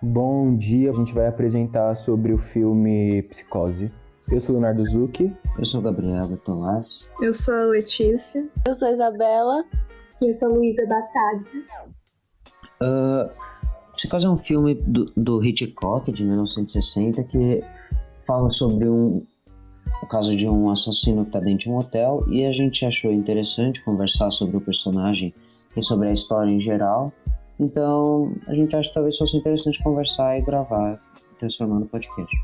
Bom dia, a gente vai apresentar sobre o filme Psicose. Eu sou o Leonardo Zucchi. Eu sou Gabriel Bertolassi. Eu sou a Letícia. Eu sou a Isabela. E eu sou a Luísa Battaglia. Psicose é um filme do Hitchcock, de 1960, que fala sobre o caso de um assassino que está dentro de um hotel, e a gente achou interessante conversar sobre o personagem e sobre a história em geral. Então, a gente acha que talvez fosse interessante conversar e gravar, transformando no podcast.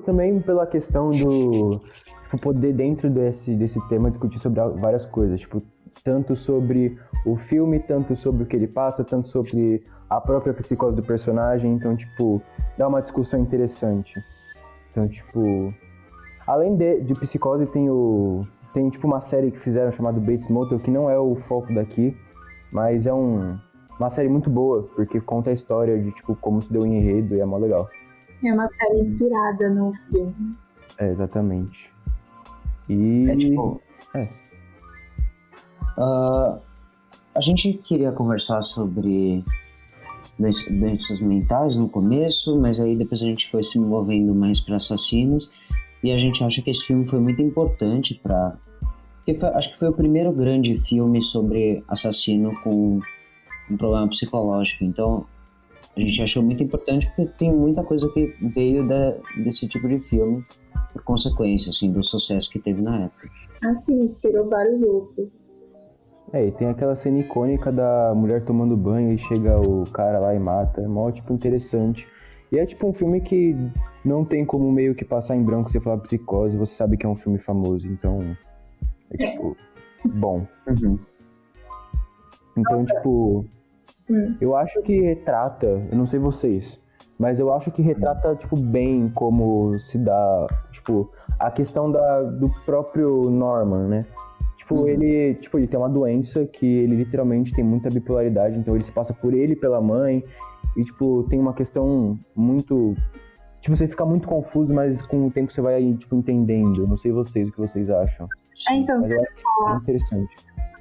Também pela questão do poder dentro desse tema discutir sobre várias coisas, tanto sobre o filme, tanto sobre o que ele passa, tanto sobre a própria psicose do personagem, então, dá uma discussão interessante. Então, além de Psicose, tem uma série que fizeram chamada Bates Motel, que não é o foco daqui, mas é uma série muito boa, porque conta a história de, como se deu o enredo e é mó legal. É uma série inspirada no filme. É, exatamente. E... a gente queria conversar sobre doenças mentais no começo, mas aí depois a gente foi se envolvendo mais para assassinos, e a gente acha que esse filme foi muito importante acho que foi o primeiro grande filme sobre assassino com um problema psicológico. Então a gente achou muito importante porque tem muita coisa que veio desse tipo de filme por consequência, assim, do sucesso que teve na época. Assim, inspirou vários outros. E tem aquela cena icônica da mulher tomando banho e chega o cara lá e mata. É mó, interessante. E é um filme que não tem como meio que passar em branco você falar Psicose, você sabe que é um filme famoso, então bom. Uhum. Então, eu acho que retrata, eu não sei vocês, mas eu acho que retrata, bem como se dá, a questão do próprio Norman, né? Ele tem uma doença que ele literalmente tem muita bipolaridade, então ele se passa por ele e pela mãe, e, tem uma questão muito... você fica muito confuso, mas com o tempo você vai, entendendo. Eu não sei vocês, o que vocês acham. Então, mas eu acho interessante.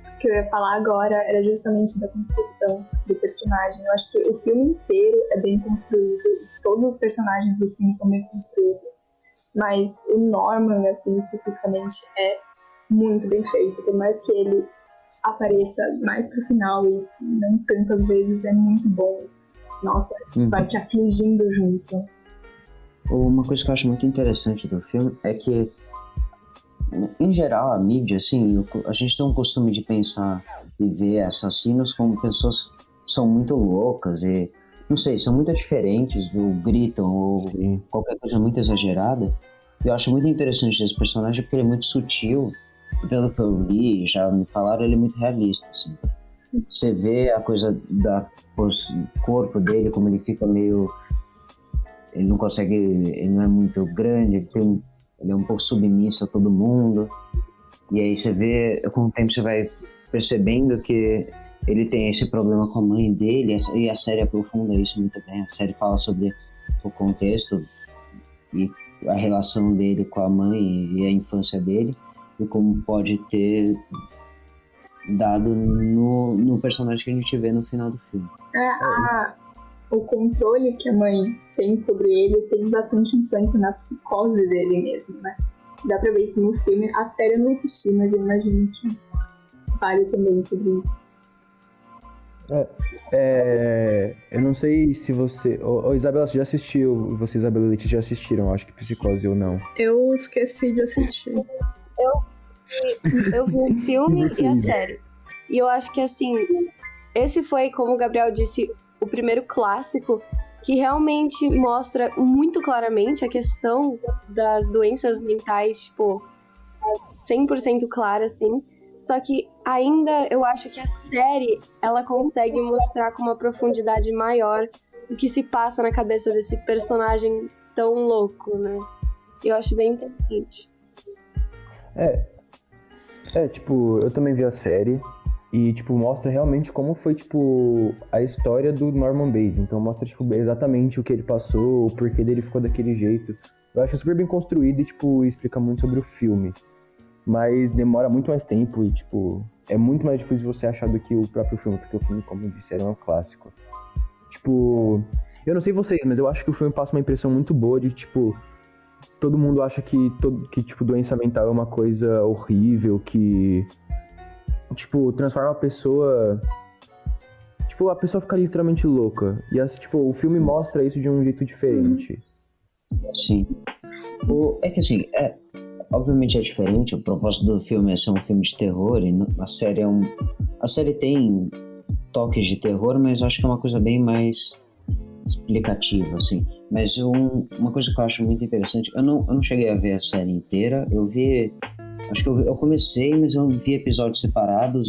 O que eu ia falar agora era justamente da construção do personagem. Eu acho que o filme inteiro é bem construído, todos os personagens do filme são bem construídos, mas o Norman, assim, especificamente, é muito bem feito, por mais que ele apareça mais pro final e não tantas vezes, é muito bom. Nossa, vai te afligindo junto. Uma coisa que eu acho muito interessante do filme é que, em geral, a mídia, assim, a gente tem um costume de pensar e ver assassinos como pessoas que são muito loucas e, não sei, são muito diferentes, ou gritam, ou qualquer coisa muito exagerada. Eu acho muito interessante esse personagem porque ele é muito sutil. Pelo que eu li, já me falaram, ele é muito realista, assim. Você vê a coisa do corpo dele, como ele fica meio... Ele não consegue... Ele não é muito grande, ele é um pouco submisso a todo mundo. E aí você vê, com o tempo você vai percebendo que ele tem esse problema com a mãe dele, e a série aprofunda isso muito bem. A série fala sobre o contexto e a relação dele com a mãe e a infância dele, e como pode ter dado no personagem que a gente vê no final do filme. O controle que a mãe tem sobre ele tem bastante influência na psicose dele mesmo, né? Dá pra ver isso no filme. A série eu não assisti, mas eu imagino que vale também sobre isso. Eu não sei se você... Isabela, você já assistiu? Você, Isabela e Letícia, já assistiram, acho que Psicose ou não? Eu esqueci de assistir. Eu vi o filme e a série. E eu acho que, assim, esse foi, como o Gabriel disse, o primeiro clássico que realmente mostra muito claramente a questão das doenças mentais, 100% clara, assim. Só que ainda eu acho que a série, ela consegue mostrar com uma profundidade maior o que se passa na cabeça desse personagem tão louco, né? Eu acho bem interessante. Eu também vi a série e, mostra realmente como foi, a história do Norman Bates. Então mostra, exatamente o que ele passou, o porquê dele ficou daquele jeito. Eu acho super bem construído e, explica muito sobre o filme. Mas demora muito mais tempo e, é muito mais difícil você achar do que o próprio filme, porque o filme, como eu disse, era um clássico. Tipo, eu não sei vocês, mas eu acho que o filme passa uma impressão muito boa de, tipo, todo mundo acha que tipo, doença mental é uma coisa horrível, que, tipo, transforma a pessoa... Tipo, a pessoa fica literalmente louca. E, tipo, o filme mostra isso de um jeito diferente. Sim. É que assim, obviamente é diferente. O propósito do filme é ser um filme de terror e a série a série tem toques de terror, mas eu acho que é uma coisa bem mais explicativa, assim. Mas uma coisa que eu acho muito interessante, eu não cheguei a ver a série inteira. Acho que eu comecei, mas eu vi episódios separados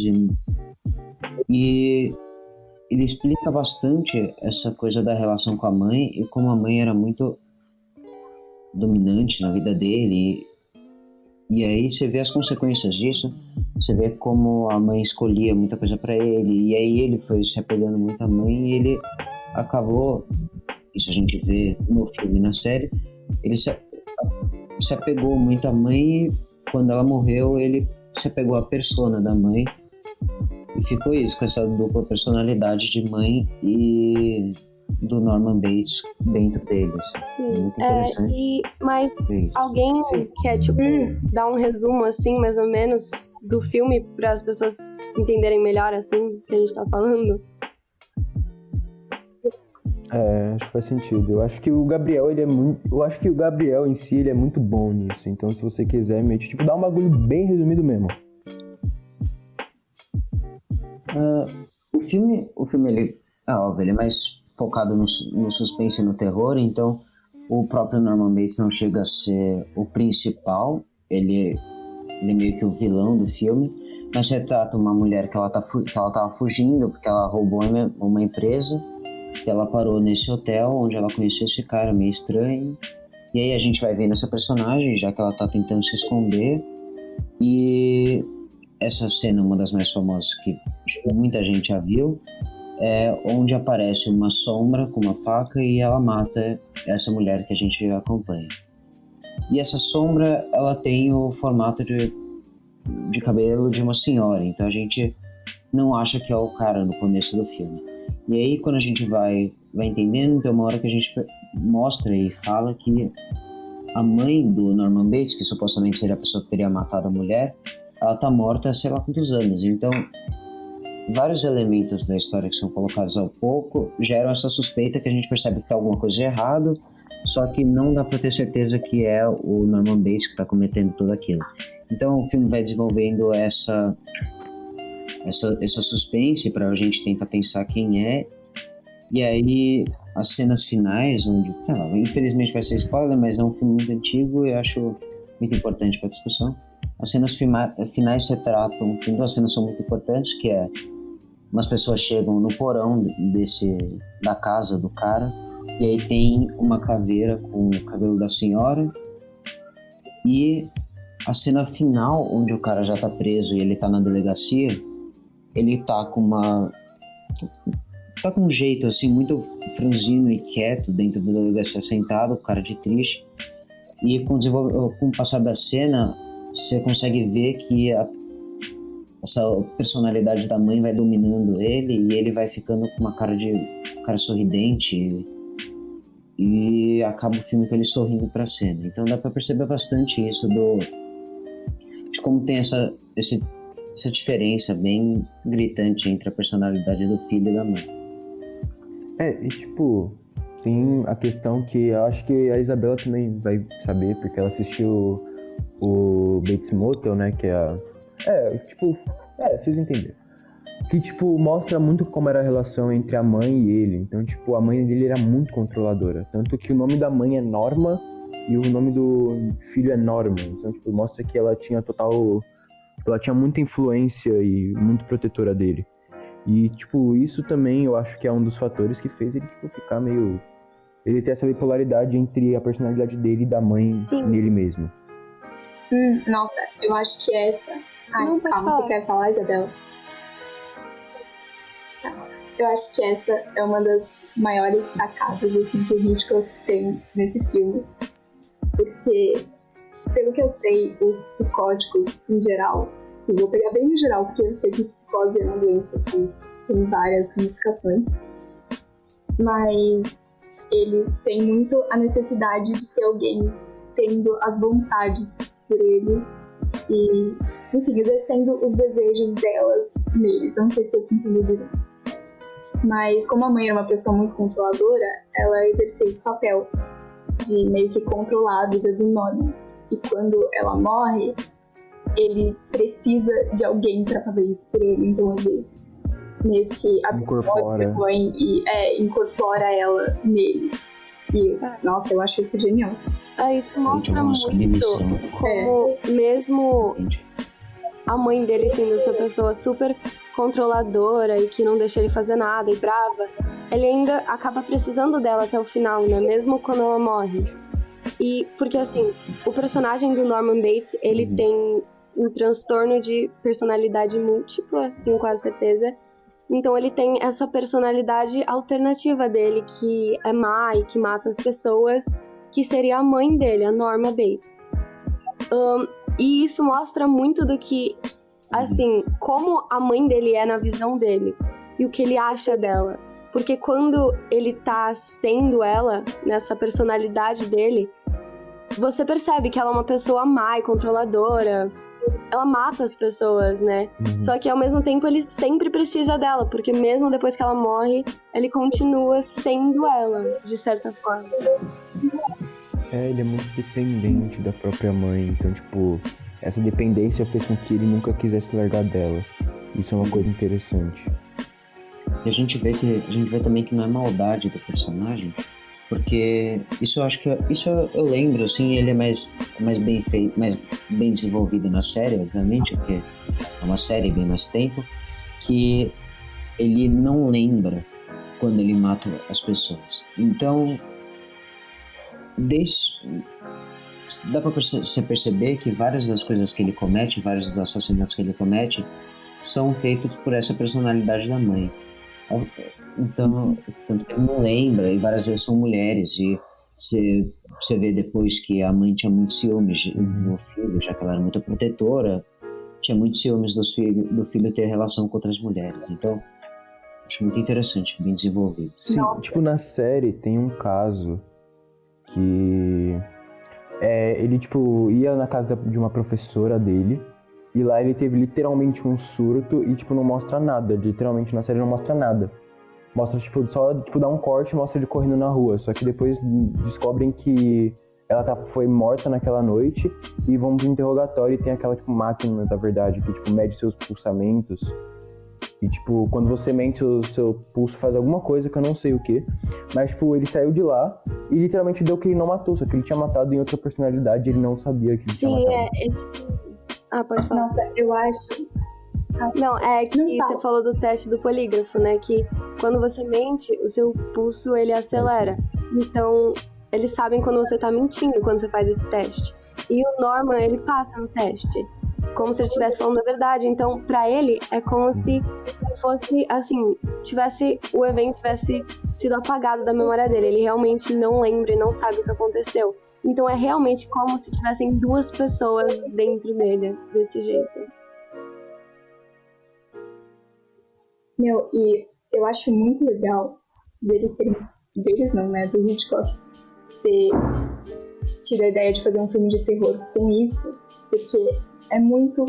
e ele explica bastante essa coisa da relação com a mãe e como a mãe era muito dominante na vida dele. E aí você vê as consequências disso, você vê como a mãe escolhia muita coisa pra ele, e aí ele foi se apegando muito à mãe e ele acabou, isso a gente vê no filme e na série, ele se apegou muito à mãe e quando ela morreu ele se apegou à persona da mãe e ficou isso, com essa dupla personalidade de mãe e do Norman Bates dentro deles. Sim, muito interessante. Mas alguém quer, tipo, dar um resumo, assim, mais ou menos, do filme para as pessoas entenderem melhor, assim, o que a gente tá falando? Acho que faz sentido. Eu acho que o Gabriel, eu acho que o Gabriel em si, ele é muito bom nisso. Então, se você quiser, tipo, dá um bagulho bem resumido mesmo. O filme ele óbvio, ele é mais focado no suspense e no terror, então o próprio Norman Bates não chega a ser o principal, ele é meio que o vilão do filme, mas retrata uma mulher que ela tava fugindo porque ela roubou uma empresa, que ela parou nesse hotel onde ela conheceu esse cara meio estranho, e aí a gente vai vendo essa personagem, já que ela tá tentando se esconder, e essa cena é uma das mais famosas que muita gente já viu, onde aparece uma sombra com uma faca e ela mata essa mulher que a gente acompanha. E essa sombra, ela tem o formato de cabelo de uma senhora, então a gente não acha que é o cara no começo do filme. E aí quando a gente vai entendendo, tem uma hora que a gente mostra e fala que a mãe do Norman Bates, que supostamente seria a pessoa que teria matado a mulher, ela tá morta há sei lá quantos anos, então vários elementos da história que são colocados ao pouco geram essa suspeita que a gente percebe que tá alguma coisa de errado, só que não dá para ter certeza que é o Norman Bates que está cometendo tudo aquilo. Então o filme vai desenvolvendo essa suspense para a gente tentar pensar quem é, e aí as cenas finais, onde, infelizmente vai ser spoiler, mas é um filme muito antigo e eu acho muito importante para a discussão. As cenas finais se tratam, tem duas cenas que são muito importantes, que é umas pessoas chegam no porão da casa do cara, e aí tem uma caveira com o cabelo da senhora, e a cena final, onde o cara já tá preso e ele tá na delegacia, ele tá com um jeito assim muito franzino e quieto dentro da delegacia, sentado, cara de triste, e com o passar da cena você consegue ver que essa personalidade da mãe vai dominando ele e ele vai ficando com uma cara sorridente e acaba o filme com ele sorrindo pra cena. Então dá pra perceber bastante isso de como tem essa diferença bem gritante entre a personalidade do filho e da mãe. E tipo, tem a questão que eu acho que a Isabela também vai saber, porque ela assistiu o Bates Motel, né, que é vocês entenderam. Que, tipo, mostra muito como era a relação entre a mãe e ele. Então, tipo, a mãe dele era muito controladora. Tanto que o nome da mãe é Norma e o nome do filho é Norman. Então, tipo, mostra que ela tinha muita influência e muito protetora dele. E, tipo, isso também eu acho que é um dos fatores que fez ele, tipo, ficar meio... Ele ter essa bipolaridade entre a personalidade dele e da mãe nele mesmo. Nossa, eu acho que essa... Não, calma, você quer falar, Isabela? Eu acho que essa é uma das maiores sacadas assim, que a gente tem nesse filme. Porque, pelo que eu sei, os psicóticos, em geral, vou pegar bem no geral, porque eu sei que psicose é uma doença que tem várias ramificações. mas eles têm muito a necessidade de ter alguém tendo as vontades por eles e, enfim, exercendo os desejos delas neles. Eu não sei se eu entendi direito. Mas como a mãe era uma pessoa muito controladora, ela exerceu esse papel de meio que controlar a vida do Norman. E quando ela morre, ele precisa de alguém pra fazer isso por ele. Então ele meio que absorve a mãe e incorpora ela nele. E, nossa, eu acho isso genial. Isso mostra muito como mesmo a mãe dele sendo essa pessoa super controladora e que não deixa ele fazer nada e brava, ele ainda acaba precisando dela até o final, né? Mesmo quando ela morre. E porque assim, o personagem do Norman Bates, ele tem um transtorno de personalidade múltipla, tenho quase certeza. Então ele tem essa personalidade alternativa dele, que é má e que mata as pessoas, que seria a mãe dele, a Norma Bates. E isso mostra muito do que, assim, como a mãe dele é na visão dele e o que ele acha dela. Porque quando ele tá sendo ela, nessa personalidade dele, você percebe que ela é uma pessoa má e controladora. Ela mata as pessoas, né? Só que ao mesmo tempo ele sempre precisa dela, porque mesmo depois que ela morre, ele continua sendo ela, de certa forma. Ele é muito dependente da própria mãe, então, tipo, essa dependência fez com que ele nunca quisesse largar dela. Isso é uma coisa interessante. E a gente vê também que não é maldade do personagem, porque isso eu acho que eu lembro, assim, ele é mais bem feito, mais bem desenvolvido na série, obviamente, porque é uma série bem mais tempo, que ele não lembra quando ele mata as pessoas. Então, dá pra você perceber que várias das coisas que ele comete, vários dos assassinatos que ele comete, são feitos por essa personalidade da mãe. Então, tanto que ele não lembra, e várias vezes são mulheres, e você vê depois que a mãe tinha muitos ciúmes do filho, já que ela era muito protetora, tinha muitos ciúmes do filho ter relação com outras mulheres. Então, acho muito interessante, bem desenvolvido. Sim, tipo, na série tem um caso que ele, tipo, ia na casa de uma professora dele, e lá ele teve literalmente um surto e, tipo, não mostra nada. Literalmente na série não mostra nada. Mostra, tipo, só, tipo, dá um corte e mostra ele correndo na rua. Só que depois descobrem que ela foi morta naquela noite e vão pro interrogatório e tem aquela, tipo, máquina, da verdade, que, tipo, mede seus pulsamentos. E, tipo, quando você mente, o seu pulso faz alguma coisa que eu não sei o que. Mas, tipo, ele saiu de lá e literalmente deu que ele não matou. Só que ele tinha matado em outra personalidade e ele não sabia que ele tinha matado. Pode falar. Nossa, eu acho... Não, é que você falou do teste do polígrafo, né? Que quando você mente, o seu pulso, ele acelera. Então, eles sabem quando você tá mentindo, quando você faz esse teste. E o Norman, ele passa no teste, como se ele estivesse falando a verdade. Então, pra ele, é como se fosse, assim, o evento tivesse sido apagado da memória dele. Ele realmente não lembra e não sabe o que aconteceu. Então, é realmente como se tivessem duas pessoas dentro dele, desse jeito. E eu acho muito legal do Hitchcock ter tido a ideia de fazer um filme de terror com isso, porque é muito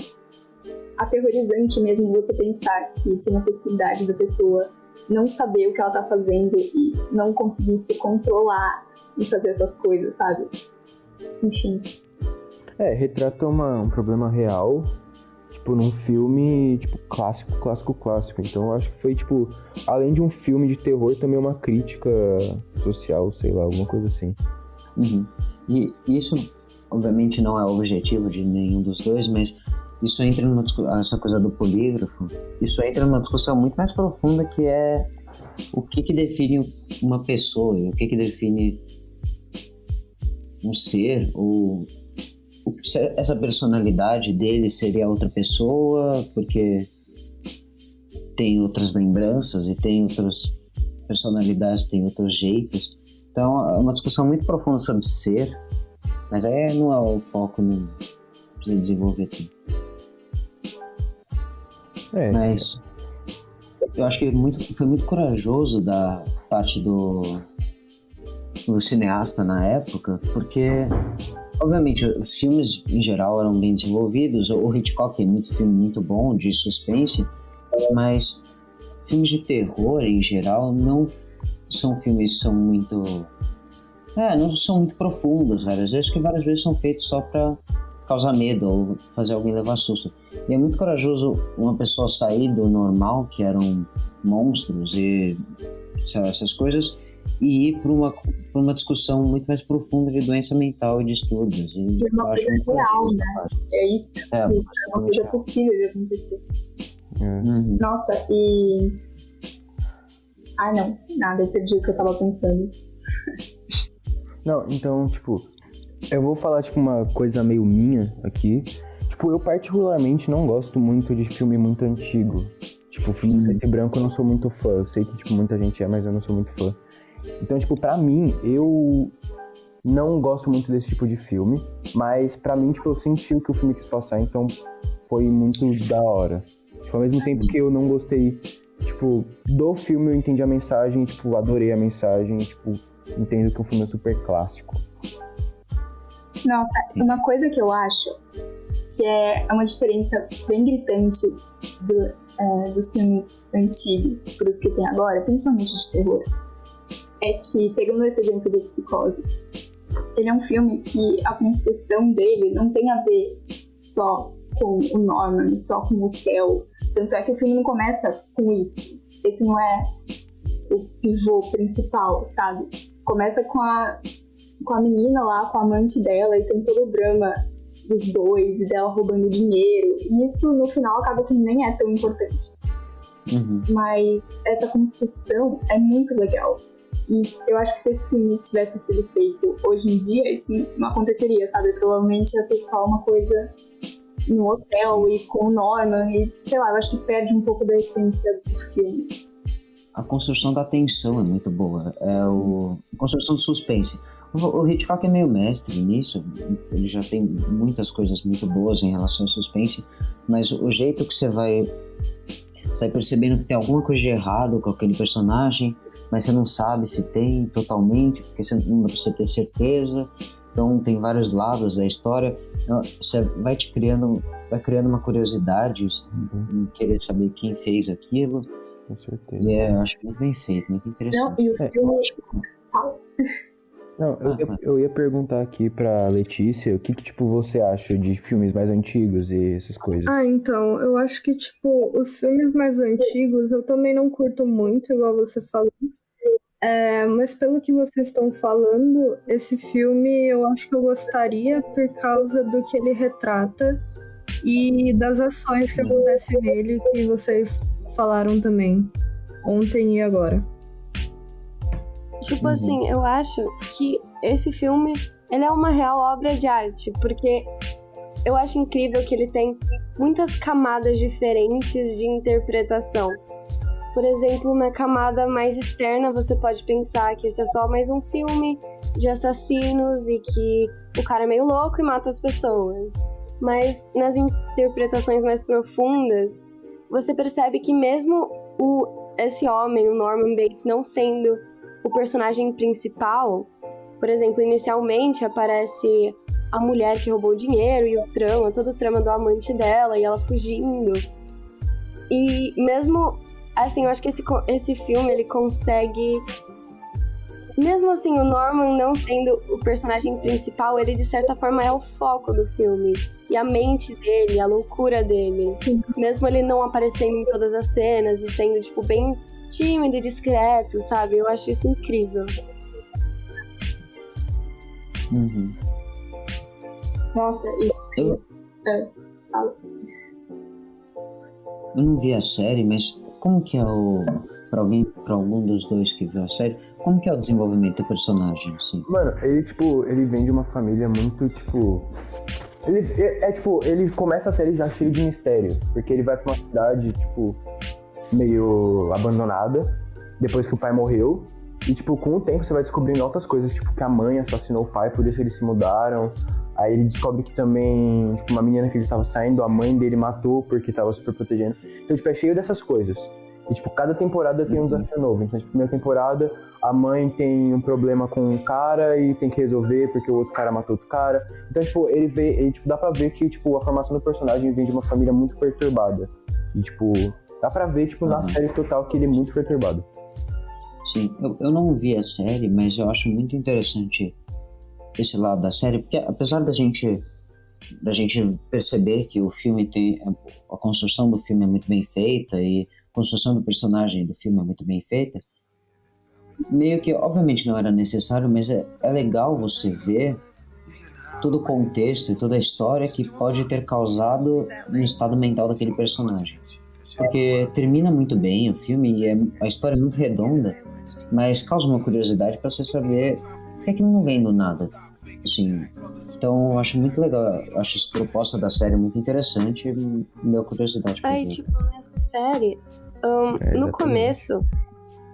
aterrorizante mesmo você pensar que tem a possibilidade da pessoa não saber o que ela tá fazendo e não conseguir se controlar e fazer essas coisas, sabe? Enfim. Retrata um problema real, tipo, num filme, tipo, clássico. Então eu acho que foi, tipo, além de um filme de terror, também uma crítica social, sei lá, alguma coisa assim. E isso, obviamente, não é o objetivo de nenhum dos dois, mas isso entra numa discussão, essa coisa do polígrafo, isso entra numa discussão muito mais profunda, que é o que define uma pessoa, e o que define um ser, ou se essa personalidade dele seria outra pessoa, porque tem outras lembranças e tem outras personalidades, tem outros jeitos. Então é uma discussão muito profunda sobre ser, mas aí não é o foco, não precisa desenvolver tudo. Mas eu acho que foi muito corajoso da parte do cineasta na época, porque, obviamente, os filmes em geral eram bem desenvolvidos. O Hitchcock tem muito filme muito bom de suspense, mas filmes de terror em geral não são filmes que são muito... não são muito profundos, várias vezes, que várias vezes são feitos só pra causar medo ou fazer alguém levar susto. E é muito corajoso uma pessoa sair do normal, que eram monstros e sei lá, essas coisas, e ir pra uma discussão muito mais profunda de doença mental e distúrbios. E é uma coisa real, né? É isso que assusta, é uma coisa possível de acontecer. Uhum. Nossa, e... Ai, não, nada, eu perdi o que eu tava pensando. Não, então, tipo, eu vou falar, tipo, uma coisa meio minha aqui. Tipo, eu particularmente não gosto muito de filme muito antigo. Tipo, filme preto e branco eu não sou muito fã. Eu sei que, tipo, muita gente é, mas eu não sou muito fã. Então, tipo, pra mim, eu não gosto muito desse tipo de filme. Mas, pra mim, tipo, eu senti o que o filme quis passar, então foi muito da hora. Tipo, ao mesmo tempo que eu não gostei, tipo, do filme, eu entendi a mensagem, tipo, adorei a mensagem, tipo, entendo que o filme é super clássico. Nossa, uma coisa que eu acho que é uma diferença bem gritante dos filmes antigos para os que tem agora, principalmente de terror, é que, pegando esse exemplo do Psicose, ele é um filme que a construção dele não tem a ver só com o Norman, só com o Theo. Tanto é que o filme não começa com isso. Esse não é o pivô principal, sabe? Começa com a menina lá, com a amante dela, e tem todo o drama dos dois e dela roubando dinheiro. E isso, no final, acaba que nem é tão importante. Uhum. Mas essa construção é muito legal. E eu acho que se esse filme tivesse sido feito hoje em dia, isso não aconteceria, sabe? Provavelmente ia ser só uma coisa no hotel e com o Norman. E, sei lá, eu acho que perde um pouco da essência do filme. A construção da tensão é muito boa. A construção do suspense. O Hitchcock é meio mestre nisso. Ele já tem muitas coisas muito boas em relação ao suspense. Mas o jeito que você vai percebendo que tem alguma coisa de errado com aquele personagem, mas você não sabe se tem totalmente, porque não dá pra você ter certeza. Então tem vários lados da história. Você vai criando uma curiosidade em querer saber quem fez aquilo. Com certeza. E eu acho muito bem feito, muito interessante. Não, e o filme... Não, eu ia perguntar aqui pra Letícia, o que tipo, você acha de filmes mais antigos e essas coisas? Então, eu acho que, tipo, os filmes mais antigos eu também não curto muito, igual você falou. Mas pelo que vocês estão falando, esse filme eu acho que eu gostaria por causa do que ele retrata e das ações que acontecem nele, que vocês falaram também, ontem e agora. Tipo assim, eu acho que esse filme, ele é uma real obra de arte, porque eu acho incrível que ele tem muitas camadas diferentes de interpretação. Por exemplo, na camada mais externa, você pode pensar que esse é só mais um filme de assassinos e que o cara é meio louco e mata as pessoas. Mas nas interpretações mais profundas, você percebe que mesmo esse homem, o Norman Bates, não sendo o personagem principal, por exemplo, inicialmente aparece a mulher que roubou o dinheiro e todo o trama do amante dela e ela fugindo. E mesmo assim, eu acho que esse filme, ele consegue... Mesmo assim, o Norman não sendo o personagem principal, ele de certa forma é o foco do filme. E a mente dele, a loucura dele. Mesmo ele não aparecendo em todas as cenas e sendo, tipo, bem tímido e discreto, sabe? Eu acho isso incrível. Uhum. Nossa, isso. Eu não vi a série, mas como que é pra algum dos dois que viu a série, como que é o desenvolvimento do personagem, assim? Mano, ele vem de uma família muito, tipo... Ele começa a série já cheio de mistério, porque ele vai pra uma cidade, tipo, meio abandonada, depois que o pai morreu, e, tipo, com o tempo você vai descobrindo outras coisas, tipo, que a mãe assassinou o pai, por isso eles se mudaram. Aí ele descobre que também, tipo, uma menina que ele tava saindo, a mãe dele matou porque tava super protegendo. Então, tipo, é cheio dessas coisas. E, tipo, cada temporada tem um desafio novo. Então, tipo, primeira temporada, a mãe tem um problema com um cara e tem que resolver porque o outro cara matou outro cara. Então, tipo, tipo, dá pra ver que, tipo, a formação do personagem vem de uma família muito perturbada. E, tipo, dá pra ver, tipo, na série total que ele é muito perturbado. Sim, eu não vi a série, mas eu acho muito interessante esse lado da série, porque apesar da gente perceber que o filme tem... A construção do filme é muito bem feita e a construção do personagem do filme é muito bem feita, meio que, obviamente não era necessário, mas é legal você ver todo o contexto e toda a história que pode ter causado no estado mental daquele personagem. Porque termina muito bem o filme e a história é muito redonda, mas causa uma curiosidade para você saber que aquilo não vem do nada. Assim, então eu acho muito legal, eu acho essa proposta da série muito interessante e minha curiosidade. Aí, tipo, nessa série, no começo,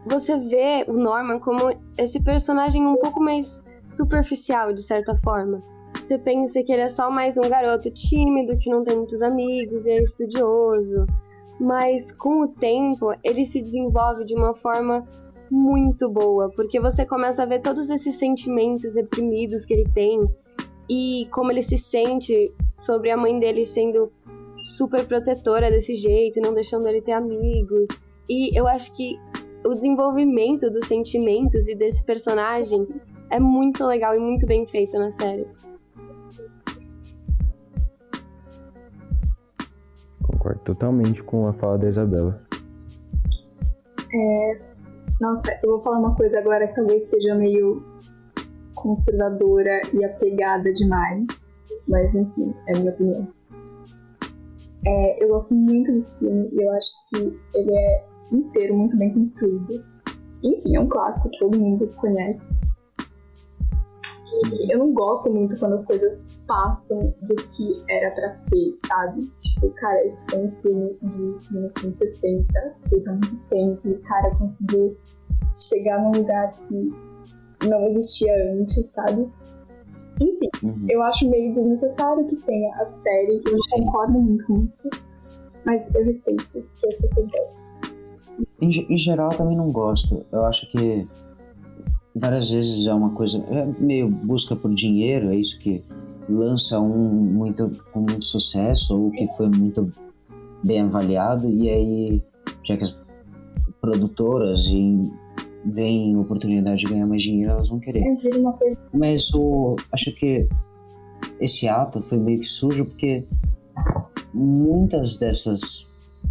você vê o Norman como esse personagem um pouco mais superficial, de certa forma. Você pensa que ele é só mais um garoto tímido, que não tem muitos amigos e é estudioso. Mas com o tempo, ele se desenvolve de uma forma muito boa, porque você começa a ver todos esses sentimentos reprimidos que ele tem e como ele se sente sobre a mãe dele sendo super protetora desse jeito, não deixando ele ter amigos. E eu acho que o desenvolvimento dos sentimentos e desse personagem é muito legal e muito bem feito na série. Concordo totalmente com a fala da Isabela. Nossa, eu vou falar uma coisa agora que talvez seja meio conservadora e apegada demais, mas enfim, é a minha opinião. Eu gosto muito desse filme e eu acho que ele é inteiro muito bem construído. Enfim, é um clássico que todo mundo conhece. Eu não gosto muito quando as coisas passam do que era pra ser, sabe? Tipo, cara, esse foi um filme de 1960, feito há muito tempo, e o cara conseguiu chegar num lugar que não existia antes, sabe? Enfim, eu acho meio desnecessário que tenha a série, eu não concordo muito com isso, mas eu respeito que as pessoas gostam. Em geral, eu também não gosto. Eu acho que várias vezes é uma coisa, é meio busca por dinheiro, é isso que lança com muito sucesso ou que foi muito bem avaliado, e aí já que as produtoras veem oportunidade de ganhar mais dinheiro, elas vão querer. Mas acho que esse ato foi meio que sujo, porque muitas dessas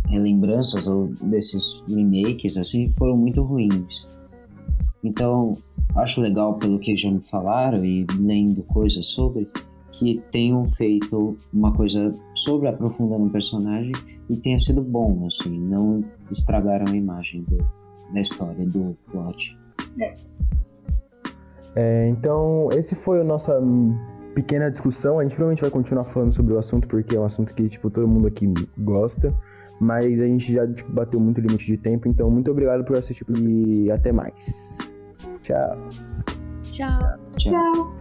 relembranças ou desses remakes assim foram muito ruins. Então, acho legal, pelo que já me falaram e lendo coisas sobre, que tenham feito uma coisa sobre aprofundando o personagem e tenha sido bom, assim, não estragaram a imagem da história, do plot. Então, esse foi a nossa pequena discussão. A gente provavelmente vai continuar falando sobre o assunto, porque é um assunto que, tipo, todo mundo aqui gosta, mas a gente já, tipo, bateu muito limite de tempo, então muito obrigado por assistir e até mais. Tchau. Tchau. Tchau.